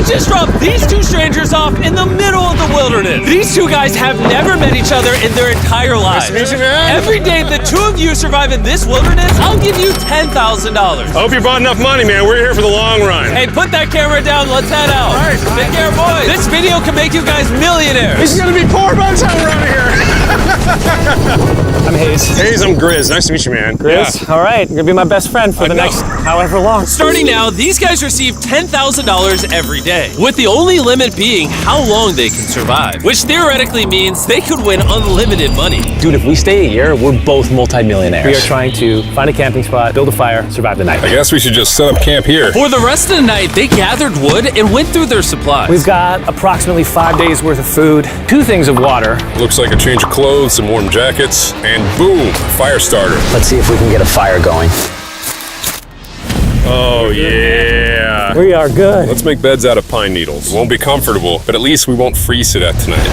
just dropped these two strangers off in the middle of the wilderness. These two guys have never met each other in their entire lives. Nice to meet you, man. Every day the two of you survive in this wilderness, I'll give you $10,000. I hope you brought enough money, man. We're here for the long run. Hey, put that camera down. Let's head out. All right. Take care, boys. This video can make you guys millionaires. He's gonna be poor by the time we're out of here. I'm Hayes. Hayes, I'm Grizz. Nice to meet you, man. Grizz? Yeah. All right, you're gonna be my best friend for the know. next however long. Starting now, these guys receive $10,000 every day, with the only limit being how long they can survive, which theoretically means they could win unlimited money. Dude, if we stay a year, we're both multimillionaires. We are trying to find a camping spot, build a fire, survive the night. I guess we should just set up camp here. For the rest of the night, they gathered wood and went through their supplies. We've got approximately 5 days worth of food, 2 things of water. Looks like a change of clothes, some warm jackets, and boom, fire starter. Let's see if we can get a fire going. Oh, yeah. We are good. Let's make beds out of pine needles. Won't be comfortable, but at least we won't freeze to death tonight.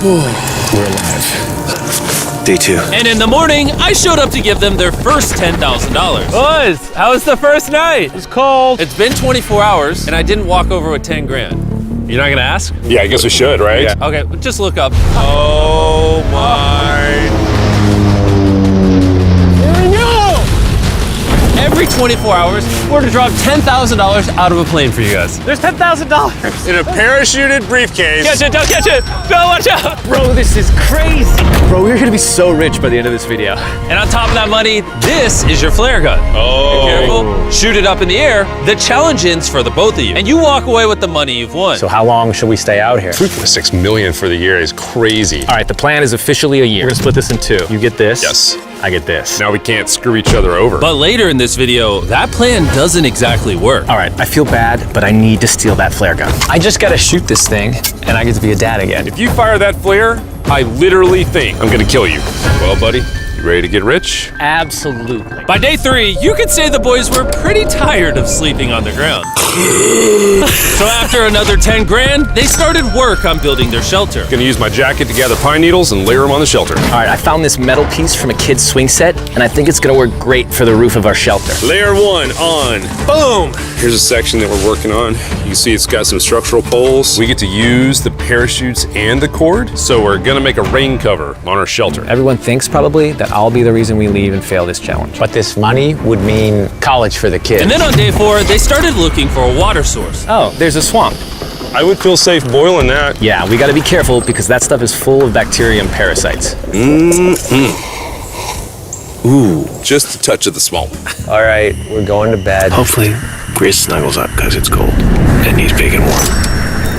We're alive. Day 2. And in the morning, I showed up to give them their first $10,000. Boys, how was the first night? It's cold. It's been 24 hours, and I didn't walk over with 10 grand. You're not gonna ask? Yeah, I guess we should, right? Yeah. Okay, just look up. Oh, my. Every 24 hours, we're to drop $10,000 out of a plane for you guys. There's $10,000. In a parachuted briefcase. Catch it, don't catch it. No, watch out. Bro, this is crazy. Bro, we're gonna be so rich by the end of this video. And on top of that money, this is your flare gun. Oh. Careful, shoot it up in the air. The challenge ends for the both of you. And you walk away with the money you've won. So how long should we stay out here? $3.6 million for the year is crazy. All right, the plan is officially a year. We're gonna split this in 2. You get this. Yes. I get this. Now we can't screw each other over. But later in this video, that plan doesn't exactly work. All right, I feel bad, but I need to steal that flare gun. I just gotta shoot this thing, and I get to be a dad again. If you fire that flare, I literally think I'm gonna kill you. Well, buddy, you ready to get rich? Absolutely. By day 3, you could say the boys were pretty tired of sleeping on the ground. So after another 10 grand, they started work on building their shelter. Gonna use my jacket to gather pine needles and layer them on the shelter. All right, I found this metal piece from a kid's swing set, and I think it's gonna work great for the roof of our shelter. Layer 1 on. Boom! Here's a section that we're working on. You can see it's got some structural poles. We get to use the parachutes and the cord, so we're gonna make a rain cover on our shelter. Everyone thinks probably that I'll be the reason we leave and fail this challenge. But this money would mean college for the kids. And then on day 4, they started looking for a water source. Oh, there's a swamp. I would feel safe boiling that. Yeah, we gotta be careful because that stuff is full of bacteria and parasites. Ooh, just a touch of the swamp. All right, we're going to bed. Hopefully, Grizz snuggles up because it's cold and he's big and warm.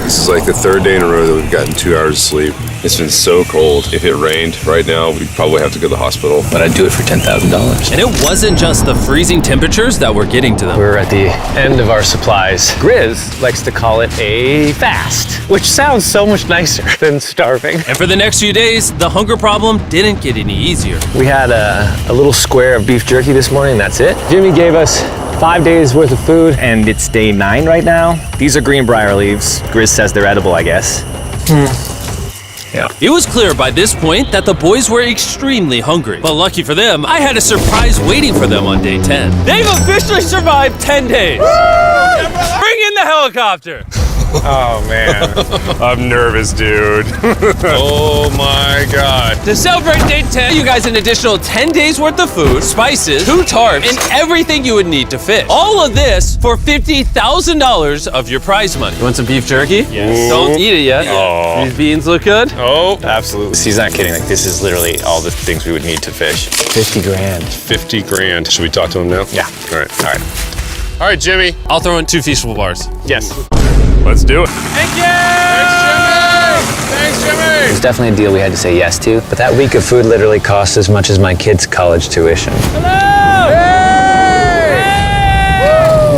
This is like the 3rd day in a row that we've gotten 2 hours of sleep. It's been so cold. If it rained right now, we'd probably have to go to the hospital. But I'd do it for $10,000. And it wasn't just the freezing temperatures that were getting to them. We're at the end of our supplies. Grizz likes to call it a fast, which sounds so much nicer than starving. And for the next few days, the hunger problem didn't get any easier. We had a little square of beef jerky this morning, that's it. Jimmy gave us 5 days worth of food, and it's day 9 right now. These are greenbrier leaves. Grizz says they're edible, I guess. Yeah. It was clear by this point that the boys were extremely hungry. But lucky for them, I had a surprise waiting for them on day 10. They've officially survived 10 days. Bring in the helicopter. Oh, man. I'm nervous, dude. Oh, my God. To celebrate day 10, you guys an additional 10 days worth of food, spices, 2 tarps, and everything you would need to fish. All of this for $50,000 of your prize money. You want some beef jerky? Yes. Don't eat it yet. Oh. These beans look good. Oh, absolutely. He's not kidding. Like, this is literally all the things we would need to fish. 50 grand. 50 grand. Should we talk to him now? Yeah. All right. All right. All right, Jimmy. I'll throw in 2 Feastable bars. Yes. Let's do it. Thank you! Thanks, Jimmy! It was definitely a deal we had to say yes to, but that week of food literally cost as much as my kids' college tuition.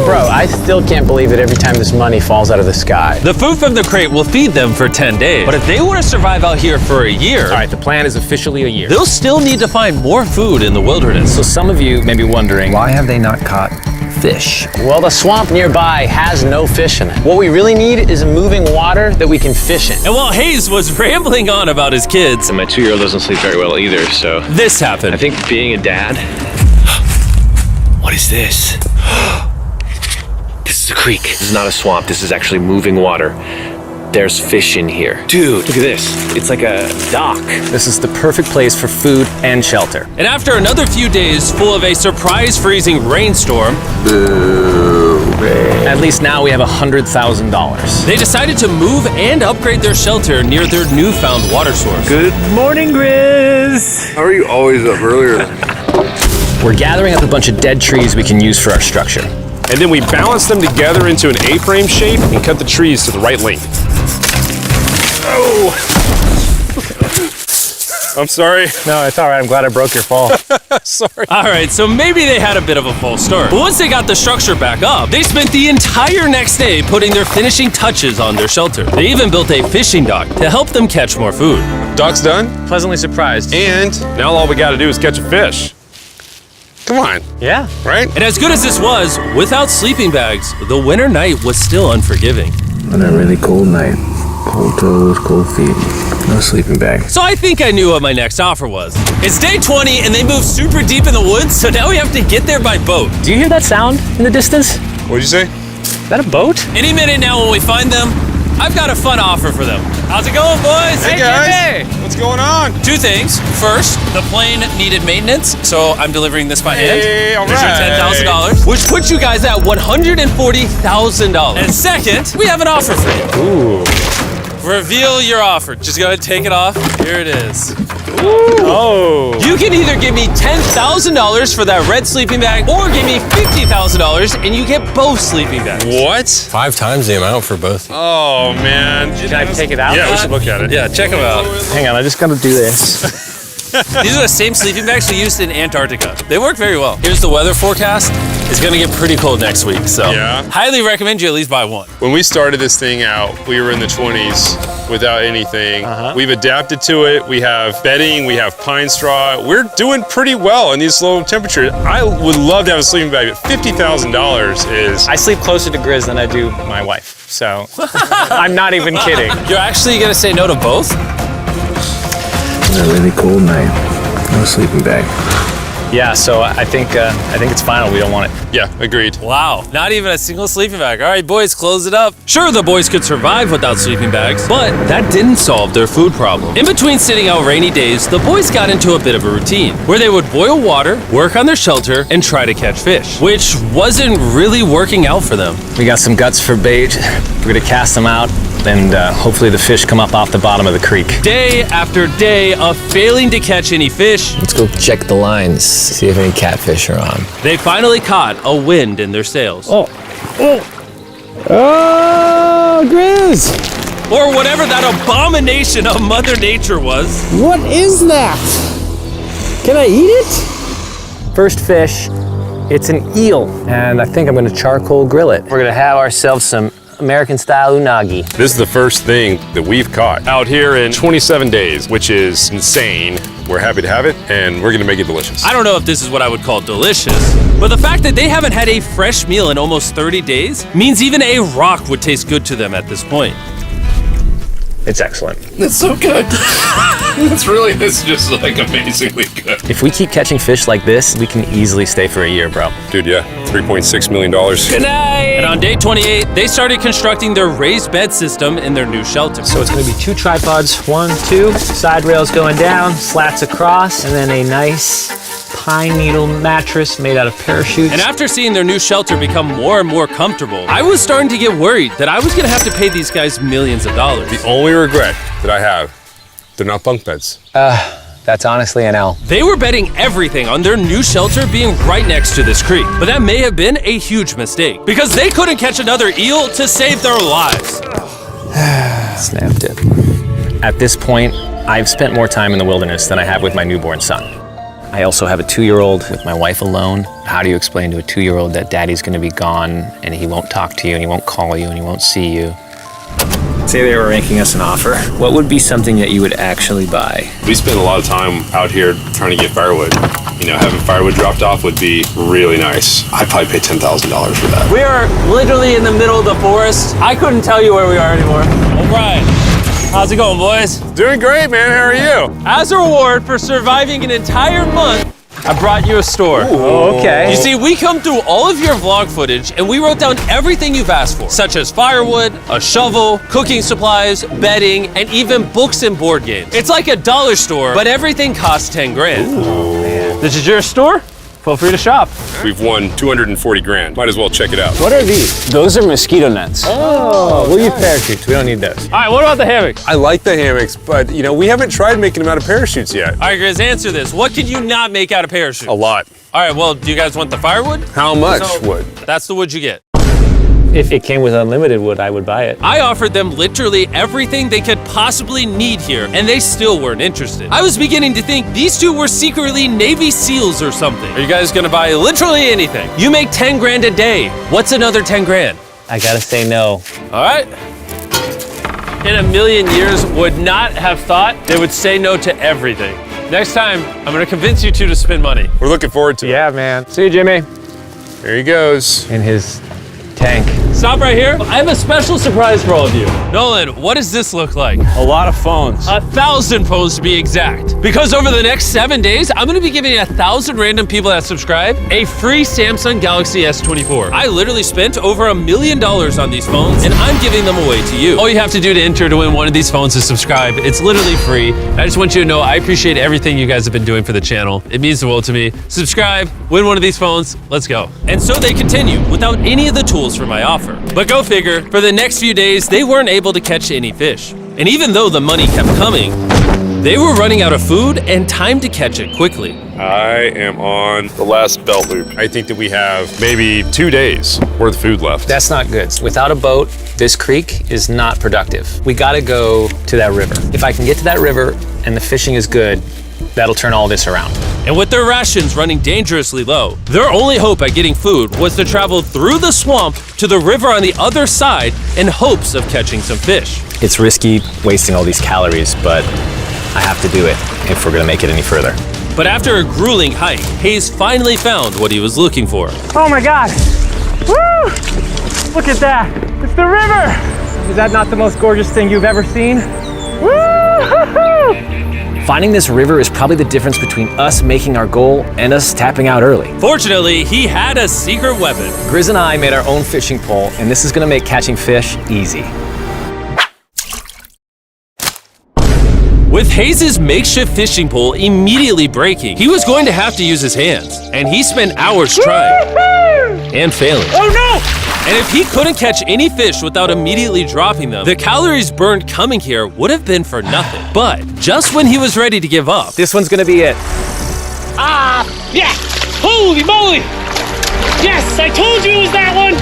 Bro, I still can't believe it every time this money falls out of the sky. The food from the crate will feed them for 10 days. But if they want to survive out here for a year, All right, the plan is officially a year. they'll still need to find more food in the wilderness. So some of you may be wondering, why have they not caught fish? Well, the swamp nearby has no fish in it. What we really need is a moving water that we can fish in. And while Hayes was rambling on about his kids, And my 2-year-old doesn't sleep very well either, so this happened. I think being a dad. What is this? This is a creek. This is not a swamp. This is actually moving water. There's fish in here. Dude, look at this. It's like a dock. This is the perfect place for food and shelter. And after another few days full of a surprise freezing rainstorm, At least now we have $100,000. they decided to move and upgrade their shelter near their newfound water source. Good morning, Grizz. How are you always up earlier? We're gathering up a bunch of dead trees we can use for our structure. And then we balance them together into an A-frame shape and cut the trees to the right length. Oh! I'm sorry. No, it's all right. I'm glad I broke your fall. Sorry. All right, so maybe they had a bit of a false start. But once they got the structure back up, they spent the entire next day putting their finishing touches on their shelter. They even built a fishing dock to help them catch more food. Dock's done, Pleasantly surprised. and now all we gotta do is catch a fish. Come on, Yeah. right? And as good as this was, without sleeping bags, the winter night was still unforgiving. On a really cold night, cold toes, cold feet, no sleeping bag. So I think I knew what my next offer was. It's day 20 and they moved super deep in the woods, so now we have to get there by boat. Do you hear that sound in the distance? What'd you say? Is that a boat? Any minute now when we find them, I've got a fun offer for them. How's it going, boys? Hey guys, what's going on? Two things. First, the plane needed maintenance, so I'm delivering this by hand. Hey, all There's your right. $10,000, which puts you guys at $140,000. And second, we have an offer for you. Ooh. Reveal your offer. Just go ahead and take it off. Here it is. Oh. You can either give me $10,000 for that red sleeping bag, or give me $50,000 and you get both sleeping bags. What? 5 times the amount for both. Oh man. Can I take it out? Yeah, we should look at it. Yeah, check them out. Hang on, I just gotta do this. These are the same sleeping bags we used in Antarctica. They work very well. Here's the weather forecast. It's gonna get pretty cold next week, so Yeah. highly recommend you at least buy one. When we started this thing out, we were in the 20s without anything. We've adapted to it. We have bedding, we have pine straw. We're doing pretty well in these low temperatures. I would love to have a sleeping bag, but $50,000 is. I sleep closer to Grizz than I do my wife, so I'm not even kidding. You're actually gonna say no to both? On a really cold night, no sleeping bag. Yeah, so I think it's final. We don't want it. Yeah, agreed. Wow, not even a single sleeping bag. All right, boys, close it up. Sure, the boys could survive without sleeping bags, but that didn't solve their food problem. In between sitting out rainy days, the boys got into a bit of a routine where they would boil water, work on their shelter, and try to catch fish, which wasn't really working out for them. We got some guts for bait. We're gonna cast them out, and hopefully the fish come up off the bottom of the creek. Day after day of failing to catch any fish, Let's go check the lines, see if any catfish are on. they finally caught a wind in their sails. Oh, Grizz! Or whatever that abomination of Mother Nature was. What is that? Can I eat it? First fish, it's an eel, and I think I'm gonna charcoal grill it. We're gonna have ourselves some American-style unagi. This is the first thing that we've caught out here in 27 days, which is insane. We're happy to have it, and we're gonna make it delicious. I don't know if this is what I would call delicious, but the fact that they haven't had a fresh meal in almost 30 days means even a rock would taste good to them at this point. It's excellent. It's so good. It's just like amazingly good. If we keep catching fish like this, we can easily stay for a year, bro. Dude, yeah, $3.6 million. Good night! And on day 28, they started constructing their raised bed system in their new shelter. So it's gonna be 2 tripods, 1, 2, side rails going down, slats across, and then a nice pine needle mattress made out of parachutes. And after seeing their new shelter become more and more comfortable, I was starting to get worried that I was gonna have to pay these guys millions of dollars. The only regret that I have, they're not bunk beds. That's honestly an L. They were betting everything on their new shelter being right next to this creek, but that may have been a huge mistake because they couldn't catch another eel to save their lives. Snapped it. At this point, I've spent more time in the wilderness than I have with my newborn son. I also have a 2-year-old with my wife alone. How do you explain to a 2-year-old that daddy's gonna be gone and he won't talk to you and he won't call you and he won't see you? Say they were making us an offer. What would be something that you would actually buy? We spend a lot of time out here trying to get firewood. You know, having firewood dropped off would be really nice. I'd probably pay $10,000 for that. We are literally in the middle of the forest. I couldn't tell you where we are anymore. O'Brien, how's it going, boys? Doing great, man. How are you? As a reward for surviving an entire month I brought you a store. Oh, okay. You see, we come through all of your vlog footage and we wrote down everything you've asked for, such as firewood, a shovel, cooking supplies, bedding, and even books and board games. It's like a dollar store, but everything costs 10 grand. Oh, man. This is your store? Feel free to shop. We've won 240 grand. Might as well check it out. What are these? Those are mosquito nets. Oh, we'll use parachutes. We don't need those. All right, what about the hammocks? I like the hammocks, but you know, we haven't tried making them out of parachutes yet. All right, Grizz, answer this. What can you not make out of parachutes? A lot. All right, well, do you guys want the firewood? How much wood? That's the wood you get. If it came with unlimited wood, I would buy it. I offered them literally everything they could possibly need here, and they still weren't interested. I was beginning to think these two were secretly Navy SEALs or something. Are you guys gonna buy literally anything? You make 10 grand a day. What's another 10 grand? I gotta say no. All right. In a million years, would not have thought they would say no to everything. Next time, I'm gonna convince you two to spend money. We're looking forward to it. Yeah, man. See you, Jimmy. There he goes. In his tank. Stop right here. I have a special surprise for all of you. Nolan, what does this look like? A lot of phones. 1,000 phones to be exact. Because over the next 7 days, I'm gonna be giving 1,000 random people that subscribe a free Samsung Galaxy S24. I literally spent over $1 million on these phones, and I'm giving them away to you. All you have to do to enter to win one of these phones is subscribe. It's literally free. I just want you to know I appreciate everything you guys have been doing for the channel. It means the world to me. Subscribe, win one of these phones, let's go. And so they continue without any of the tools for my offer. But go figure, for the next few days, they weren't able to catch any fish. And even though the money kept coming, they were running out of food and time to catch it quickly. I am on the last belt loop. I think that we have maybe 2 days worth of food left. That's not good. Without a boat, this creek is not productive. We gotta go to that river. If I can get to that river and the fishing is good, that'll turn all this around. And with their rations running dangerously low, their only hope at getting food was to travel through the swamp to the river on the other side in hopes of catching some fish. It's risky wasting all these calories, but I have to do it if we're gonna make it any further. But after a grueling hike, Hayes finally found what he was looking for. Oh my God! Woo! Look at that! It's the river! Is that not the most gorgeous thing you've ever seen? Woo! Finding this river is probably the difference between us making our goal and us tapping out early. Fortunately, he had a secret weapon. Grizz and I made our own fishing pole, and this is gonna make catching fish easy. With Hayes' makeshift fishing pole immediately breaking, he was going to have to use his hands, and he spent hours trying and failing. Oh no! And if he couldn't catch any fish without immediately dropping them, the calories burned coming here would have been for nothing. But just when he was ready to give up, This one's gonna be it. yeah! Holy moly! Yes, I told you it was that one!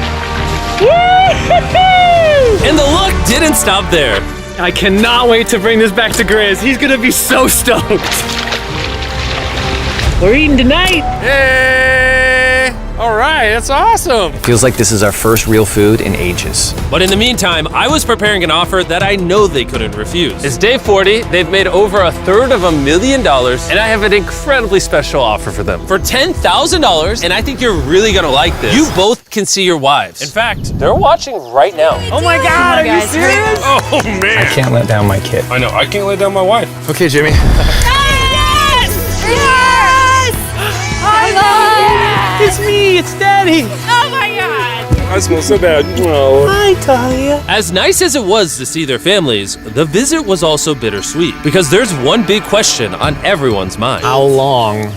Woo-hoo-hoo! And the luck didn't stop there. I cannot wait to bring this back to Grizz. He's gonna be so stoked. We're eating tonight. Hey! All right, that's awesome. Feels like this is our first real food in ages. But in the meantime, I was preparing an offer that I know they couldn't refuse. It's day 40, they've made over $250,000, and I have an incredibly special offer for them. For $10,000, and I think you're really gonna like this, you both can see your wives. In fact, they're watching right now. Oh my God, are you serious? Oh man. I can't let down my kid. I know, I can't let down my wife. Okay, Jimmy. It's me, it's Daddy. Oh my God! I smell so bad. Oh. Hi, Talia. As nice as it was to see their families, the visit was also bittersweet, because there's one big question on everyone's mind. How long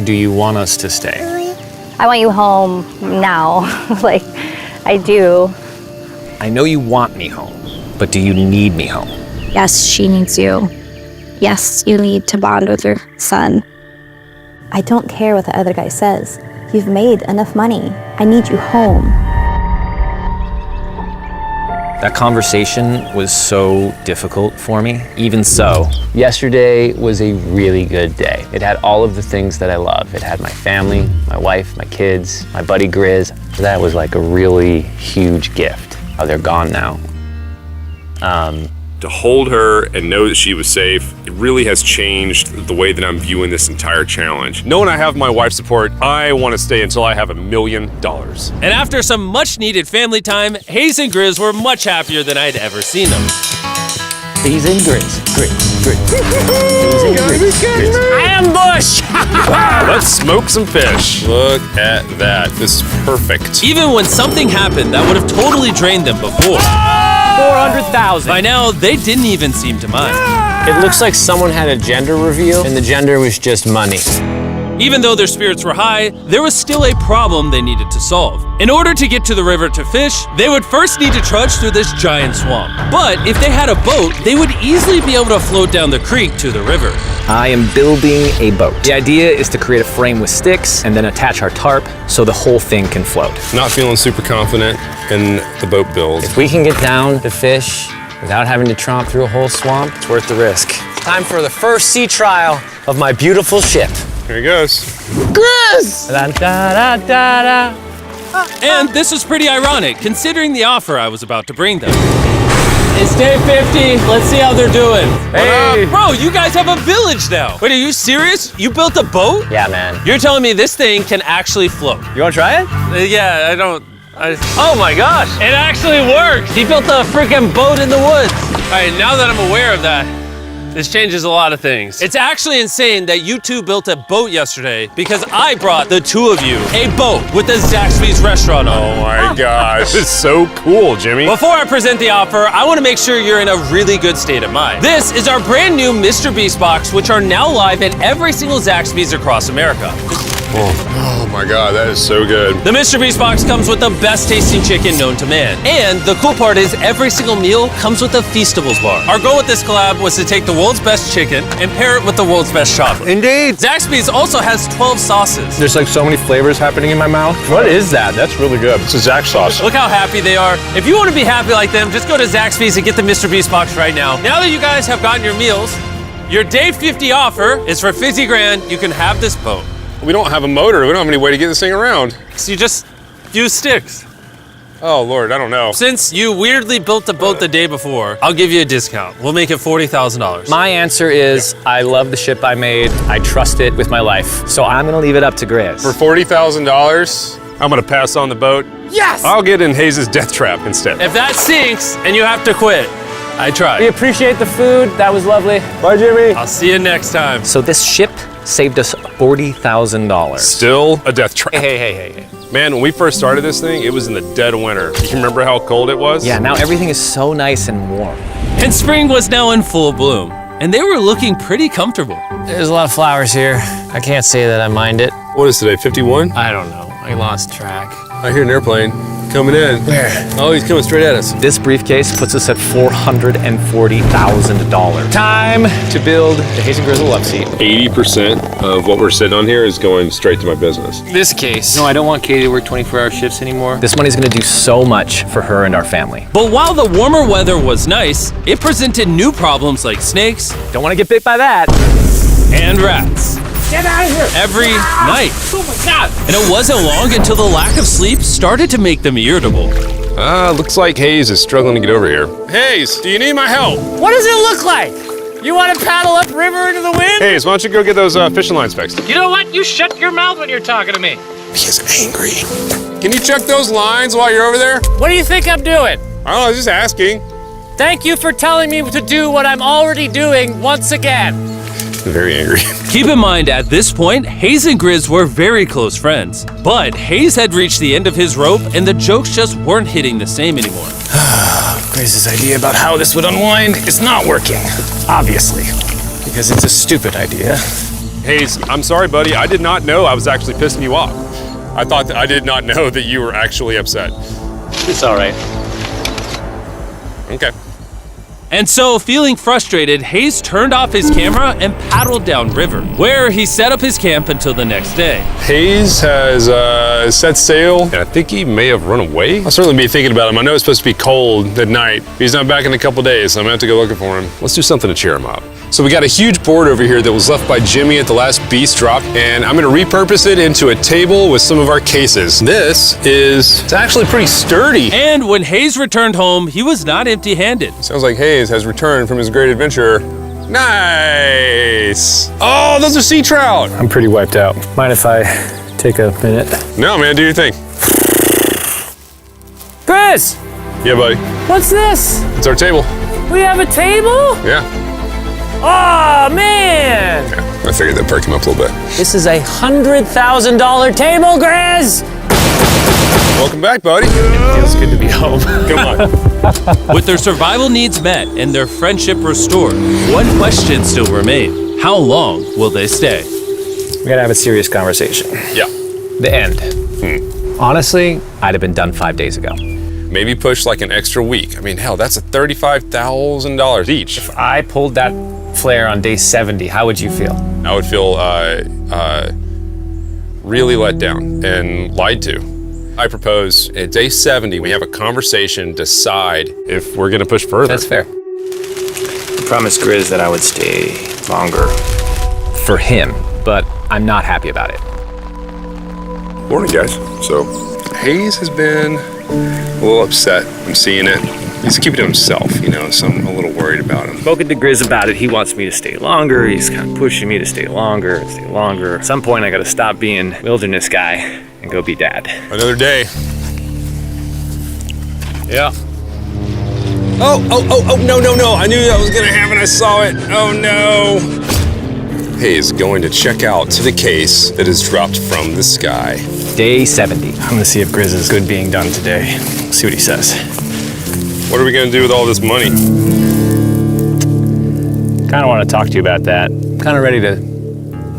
do you want us to stay? I want you home now. Like, I do. I know you want me home, but do you need me home? Yes, she needs you. Yes, you need to bond with your son. I don't care what the other guy says. You've made enough money. I need you home. That conversation was so difficult for me. Even so, yesterday was a really good day. It had all of the things that I love. It had my family, my wife, my kids, my buddy Grizz. That was like a really huge gift. Oh, they're gone now. To hold her and know that she was safe, it really has changed the way that I'm viewing this entire challenge. Knowing I have my wife's support, I want to stay until I have $1 million. And after some much needed family time, Hayes and Grizz were much happier than I'd ever seen them. He's in Grizz. He's in Grizz. Ambush! Let's smoke some fish. Look at that. This is perfect. Even when something happened that would have totally drained them before, 400,000. by now they didn't even seem to mind. It looks like someone had a gender reveal, and the gender was just money. Even though their spirits were high, there was still a problem they needed to solve. In order to get to the river to fish, they would first need to trudge through this giant swamp. But if they had a boat, they would easily be able to float down the creek to the river. I am building a boat. The idea is to create a frame with sticks and then attach our tarp so the whole thing can float. Not feeling super confident in the boat build. If we can get down to fish without having to tromp through a whole swamp, it's worth the risk. Time for the first sea trial of my beautiful ship. Here he goes. Grizz! Da, da, da, da, da. And this was pretty ironic, considering the offer I was about to bring them. It's day 50. Let's see how they're doing. Hey! Bro, you guys have a village now. Wait, are you serious? You built a boat? Yeah, man. You're telling me this thing can actually float? You wanna try it? Yeah, I don't. Oh my gosh, it actually works. He built a freaking boat in the woods. All right, now that I'm aware of that, this changes a lot of things. It's actually insane that you two built a boat yesterday because I brought the two of you a boat with the Zaxby's restaurant on it. Oh my gosh. This is so cool, Jimmy. Before I present the offer, I want to make sure you're in a really good state of mind. This is our brand new Mr. Beast box, which are now live in every single Zaxby's across America. Oh my god, that is so good. The Mr. Beast box comes with the best tasting chicken known to man. And the cool part is every single meal comes with a Feastables bar. Our goal with this collab was to take the world's best chicken and pair it with the world's best chocolate. Indeed. Zaxby's also has 12 sauces. There's like so many flavors happening in my mouth. What is that? That's really good. It's a Zax sauce. Look how happy they are. If you want to be happy like them, just go to Zaxby's and get the Mr. Beast box right now. Now that you guys have gotten your meals, your day 50 offer is for $50 grand. You can have this boat. We don't have a motor. We don't have any way to get this thing around. So you just use sticks. Oh Lord, I don't know. Since you weirdly built the boat the day before, I'll give you a discount. We'll make it $40,000. My answer is I love the ship I made. I trust it with my life. So I'm gonna leave it up to Grizz. For $40,000, I'm gonna pass on the boat. Yes! I'll get in Hayes' death trap instead. If that sinks and you have to quit, I We tried. appreciate the food. That was lovely. Bye, Jimmy. I'll see you next time. So this ship saved us $40,000. Still a death trap. Hey. Man, when we first started this thing, it was in the dead of winter. You remember how cold it was? Yeah, now everything is so nice and warm. And spring was now in full bloom, and they were looking pretty comfortable. There's a lot of flowers here. I can't say that I mind it. What is today, 51? I don't know. I lost track. I hear an airplane coming in. Where? Oh, he's coming straight at us. This briefcase puts us at $440,000. Time to build the Hayes and Grizzle love seat. 80% of what we're sitting on here is going straight to my business. This case. No, I don't want Katie to work 24-hour shifts anymore. This money's gonna do so much for her and our family. But while the warmer weather was nice, it presented new problems like snakes Don't wanna get bit by that. and rats. Get out of here! Every night. Oh my God! And it wasn't long until the lack of sleep started to make them irritable. Looks like Hayes is struggling to get over here. Hayes, do you need my help? What does it look like? You want to paddle upriver into the wind? Hayes, why don't you go get those fishing lines fixed? You know what? You shut your mouth when you're talking to me. He's angry. Can you check those lines while you're over there? What do you think I'm doing? I don't know, I was just asking. Thank you for telling me to do what I'm already doing once again. Very angry. Keep in mind, at this point, Hayes and Grizz were very close friends. But Hayes had reached the end of his rope, and the jokes just weren't hitting the same anymore. Griz's idea about how this would unwind is not working. Obviously. Because it's a stupid idea. Hayes, I'm sorry, buddy. I did not know I was actually pissing you off. I did not know that you were actually upset. It's all right. Okay. And so, feeling frustrated, Hayes turned off his camera and paddled downriver, where he set up his camp until the next day. Hayes has set sail, and I think he may have run away. I'll certainly be thinking about him. I know it's supposed to be cold at night. He's not back in a couple days, so I'm gonna have to go looking for him. Let's do something to cheer him up. So we got a huge board over here that was left by Jimmy at the last beast drop, and I'm gonna repurpose it into a table with some of our cases. It's actually pretty sturdy. And when Hayes returned home, he was not empty-handed. Sounds like Hayes has returned from his great adventure. Nice. Oh, those are sea trout. I'm pretty wiped out. Mind if I take a minute? No, man, do your thing. Chris, Yeah, buddy. what's this? It's our table. We have a table? Yeah. Oh, man! I figured that'd perk him up a little bit. This is a $100,000 table, Grizz! Welcome back, buddy. Feels good to be home. Come on. With their survival needs met and their friendship restored, one question still remains. How long will they stay? We gotta have a serious conversation. Yeah. The end. Honestly, I'd have been done 5 days ago. Maybe push like an extra week. I mean, hell, that's $35,000 each. If I pulled that flare on day 70, how would you feel? I would feel really let down and lied to. I propose at day 70, we have a conversation, decide if we're gonna push further. That's fair. I promised Grizz that I would stay longer. For him, but I'm not happy about it. Morning, guys. So, Hayes has been a little upset. I'm seeing it. He's keeping to himself, you know, so I'm a little worried about him. Spoken to Grizz about it. He wants me to stay longer. He's kind of pushing me to stay longer. At some point, I gotta stop being wilderness guy and go be dad. Another day. Yeah. Oh, no. I knew that was gonna happen. I saw it. Oh, no. Hayes going to check out to the case that is dropped from the sky. Day 70. I'm gonna see if Grizz is good being done today. See what he says. What are we gonna do with all this money? Kinda wanna talk to you about that. Kind of ready to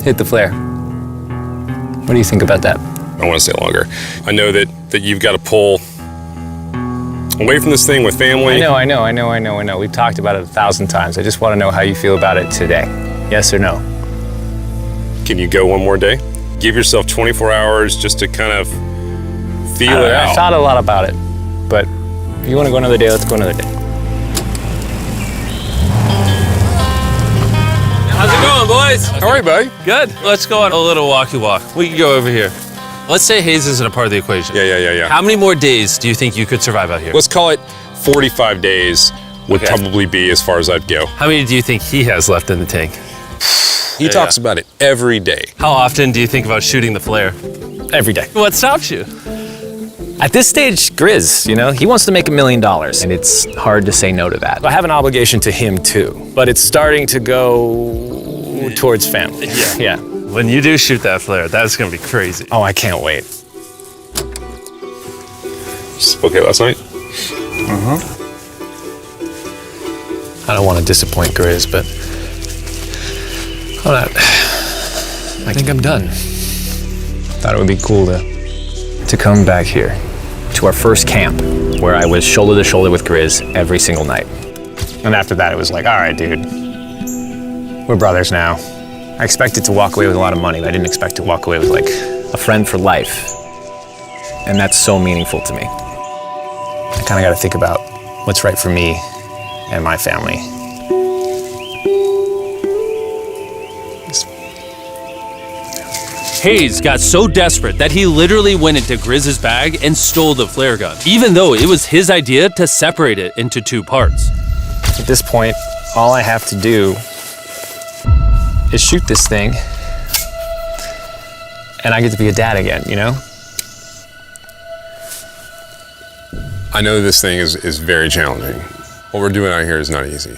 hit the flare. What do you think about that? I want to stay longer. I know that you've got to pull away from this thing with family. I know. We've talked about it 1,000 times. I just want to know how you feel about it today. Yes or no? Can you go one more day? Give yourself 24 hours just to kind of feel it out. I thought a lot about it, but if you want to go another day, let's go another day. How's it going, boys? How are you, buddy? Good. Let's go on a little walkie walk. We can go over here. Let's say Hayes isn't a part of the equation. Yeah. How many more days do you think you could survive out here? Let's call it 45 days would probably be as far as I'd go. How many do you think he has left in the tank? He talks about it every day. How often do you think about shooting the flare? Every day. What stops you? At this stage, Grizz, he wants to make $1 million, and it's hard to say no to that. I have an obligation to him too, but it's starting to go towards family. Yeah. When you do shoot that flare, that's gonna be crazy. Oh, I can't wait. Okay, last night? I don't want to disappoint Grizz, but I think I'm done. Thought it would be cool to come back here. To our first camp, where I was shoulder to shoulder with Grizz every single night. And after that, it was like, all right, dude, we're brothers now. I expected to walk away with a lot of money, but I didn't expect to walk away with like A friend for life. And that's so meaningful to me. I kind of got to think about what's right for me and my family. Hayes got so desperate that he literally went into Grizz's bag and stole the flare gun, even though it was his idea to separate it into 2 parts. At this point, all I have to do is shoot this thing, and I get to be a dad again, I know this thing is very challenging. What we're doing out here is not easy.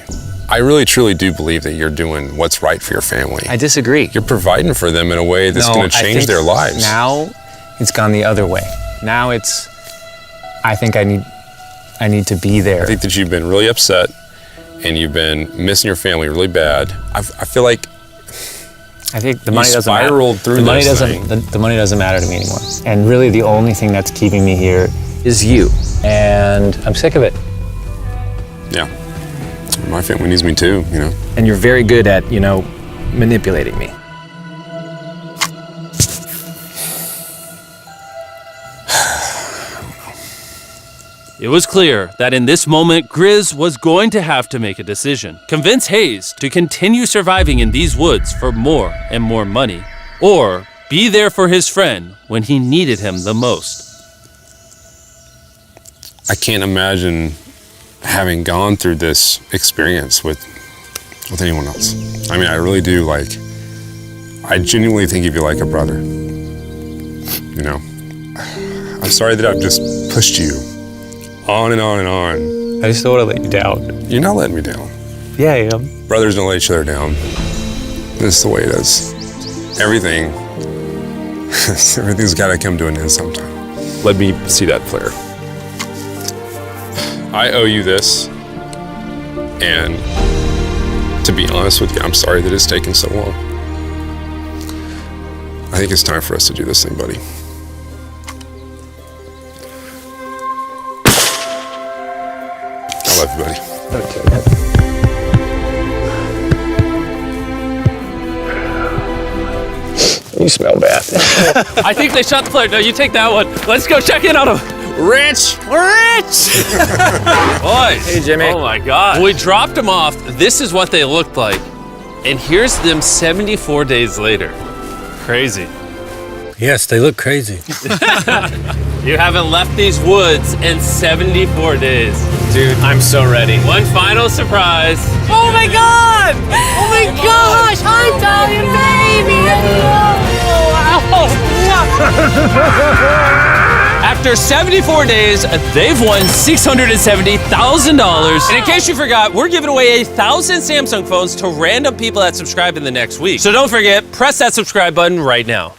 I really truly do believe that you're doing what's right for your family. I disagree. You're providing for them in a way that's going to change their lives. Now it's gone the other way. Now I think I need to be there. I think that you've been really upset and you've been missing your family really bad. I feel like I think the money doesn't matter. spiraled through the money this doesn't thing. the money doesn't matter to me anymore. And really the only thing that's keeping me here is you. And I'm sick of it. Yeah. My family needs me too, And you're very good at, manipulating me. It was clear that in this moment, Grizz was going to have to make a decision. Convince Hayes to continue surviving in these woods for more and more money, or be there for his friend when he needed him the most. I can't imagine having gone through this experience with anyone else. I mean, I really do, I genuinely think of you like a brother. I'm sorry that I've just pushed you on and on and on I just don't want to let you down. You're not letting me down. Yeah, I am. Brothers don't let each other down. This is the way it is. Everything's got to come to an end sometime. Let me see that flare. I owe you this, and to be honest with you, I'm sorry that it's taken so long. I think it's time for us to do this thing, buddy. I love you, buddy. You smell bad. I think they shot the flare. No, you take that one. Let's go check in on them. Rich! Boys. Hey, Jimmy. Oh my God. When we dropped them off, this is what they looked like. And here's them 74 days later. Crazy. Yes, they look crazy. You haven't left these woods in 74 days. Dude, I'm so ready. One final surprise. Oh my God! Oh my gosh! Hi, Italian baby! After 74 days, they've won $670,000. And in case you forgot, we're giving away 1,000 Samsung phones to random people that subscribe in the next week. So don't forget, press that subscribe button right now.